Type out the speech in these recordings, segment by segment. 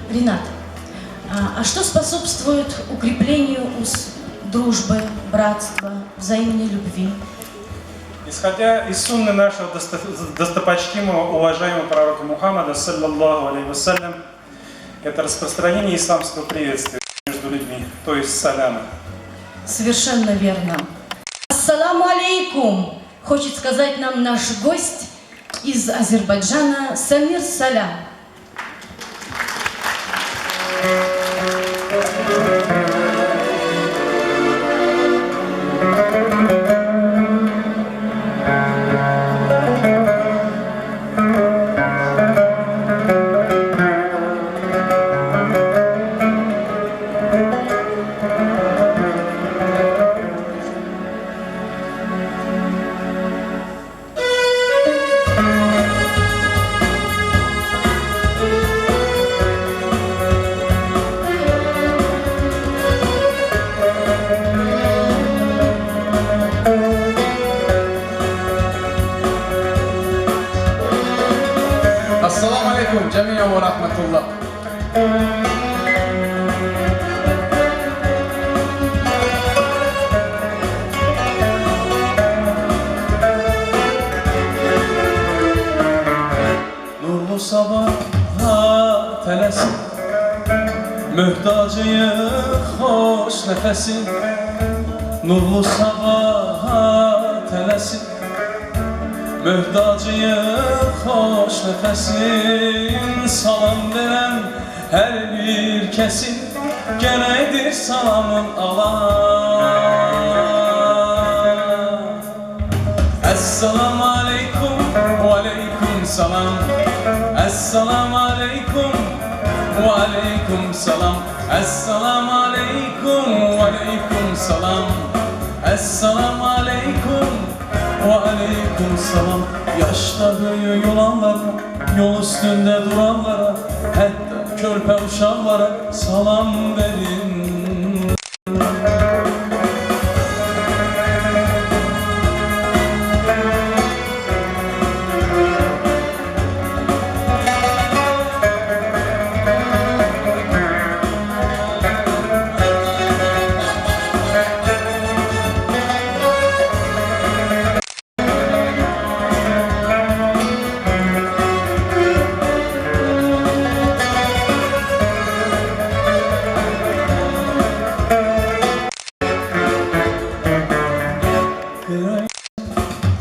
Ринат, а что способствует укреплению дружбы, братства, взаимной любви? Исходя из сунны нашего достопочтимого, уважаемого пророка Мухаммада, саллаллаху алейхи вассалям, это распространение исламского приветствия между людьми, то есть саляма. Совершенно верно. Ассаламу алейкум, хочет сказать нам наш гость из Азербайджана Самир Салям. Assalamu alaikum cemiyen ve rahmetullah. Nurlu sabaha telesin, mühtacıyıq xoş nəfəsin. Nurlu sabaha telesin, mühtacıyıq xoş nəfəsin. Salam verən hər bir kəsin gərəkdir salamın alan. Esselamu aleykum ve aleykum salam. Esselamu aleykum ve aleykum salam. Esselamu aleykum ve aleykum salam. Esselamu aleykum ve aleykum salam. Yaşta böyük olanlara, yol üstünde duranlara, hatta körpe uşaqlara salam verin.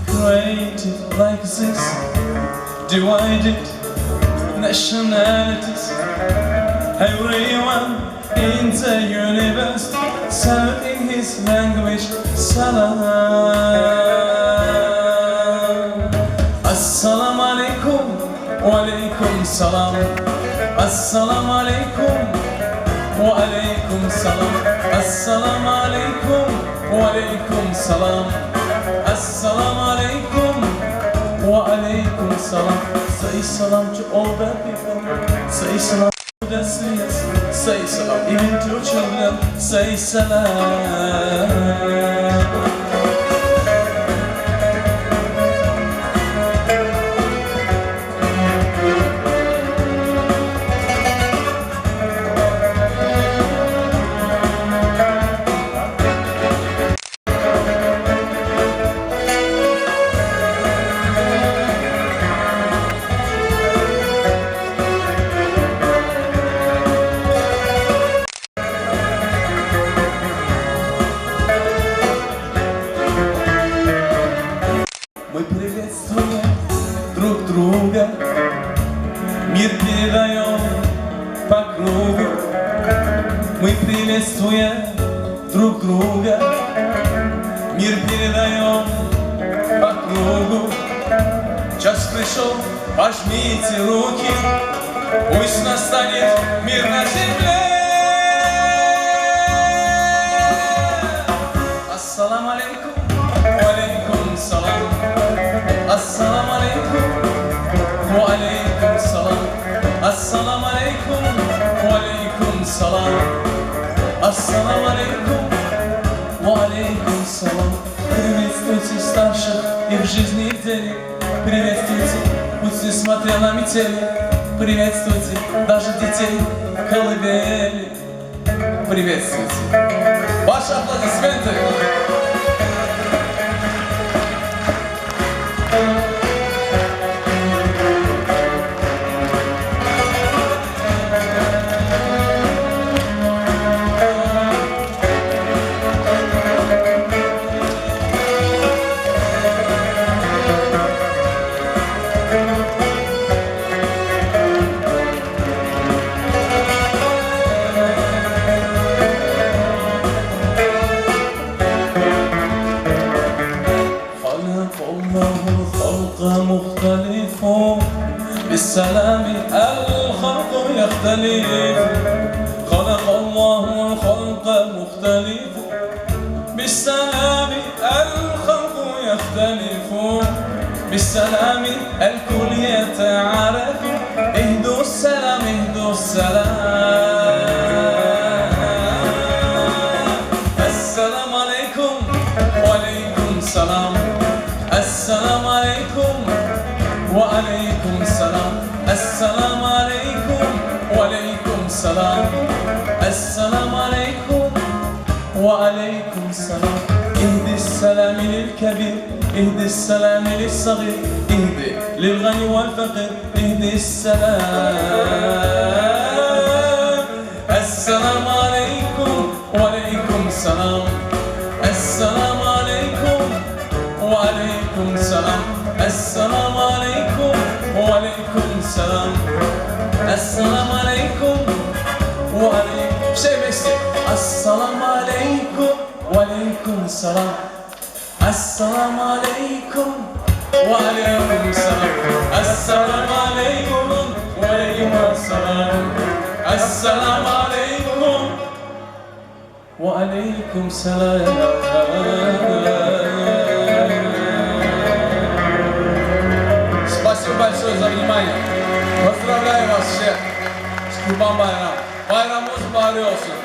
Created like this, divided nationalities. Everyone in the universe served in his language. Salam. Assalamu alaikum wa alaikum salam. Assalamu alaikum wa alaikum salam. Assalamu alaikum wa alaikum salam. Assalamu alaikum wa alaikum salam. Say salam to all the people. Say salam to the slaves. Say salam even to children. Say salam. Мы приветствуем друг друга, мир передаем по кругу. Мы приветствуем друг друга, мир передаем по кругу. Час пришел, пожмите руки, пусть настанет мир на земле. Ассаламу алейкум, ва алейкум салам. Assalamu alaikum wa alaikum salam. Assalamu alaikum wa alaikum salam. Assalamu alaikum wa alaikum salam. Приветствуйте старших и в жизни, и в деле. Приветствуйте, пусть несмотря на метели. Приветствуйте даже детей. колыбели приветствуйте. Ваши аплодисменты. مختلف بالسلام الخلق يختلف خلق الله الخلق مختلف بالسلام الخلق يختلف بالسلام الكل يتعارف اهدوا السلام اهدوا السلام السلام عليكم وعليكم السلام السلام عليكم وعليكم السلام السلام عليكم وعليكم السلام السلام عليكم وعليكم السلام اهدي السلام للكبير اهدي السلام للصغير اهدي للغني والفقير اهدي السلام السلام عليكم وعليكم السلام السلام عليكم وعليكم السلام السلام عليكم وعليكم السلام السلام عليكم وعليكم شيء بس السلام عليكم وعليكم السلام السلام عليكم وعليكم السلام السلام عليكم وعليكم السلام السلام عليكم وعليكم السلام. Спасибо большое за внимание. Поздравляю вас всех с Курбан Байрам. Bayramımız mübarek olsun.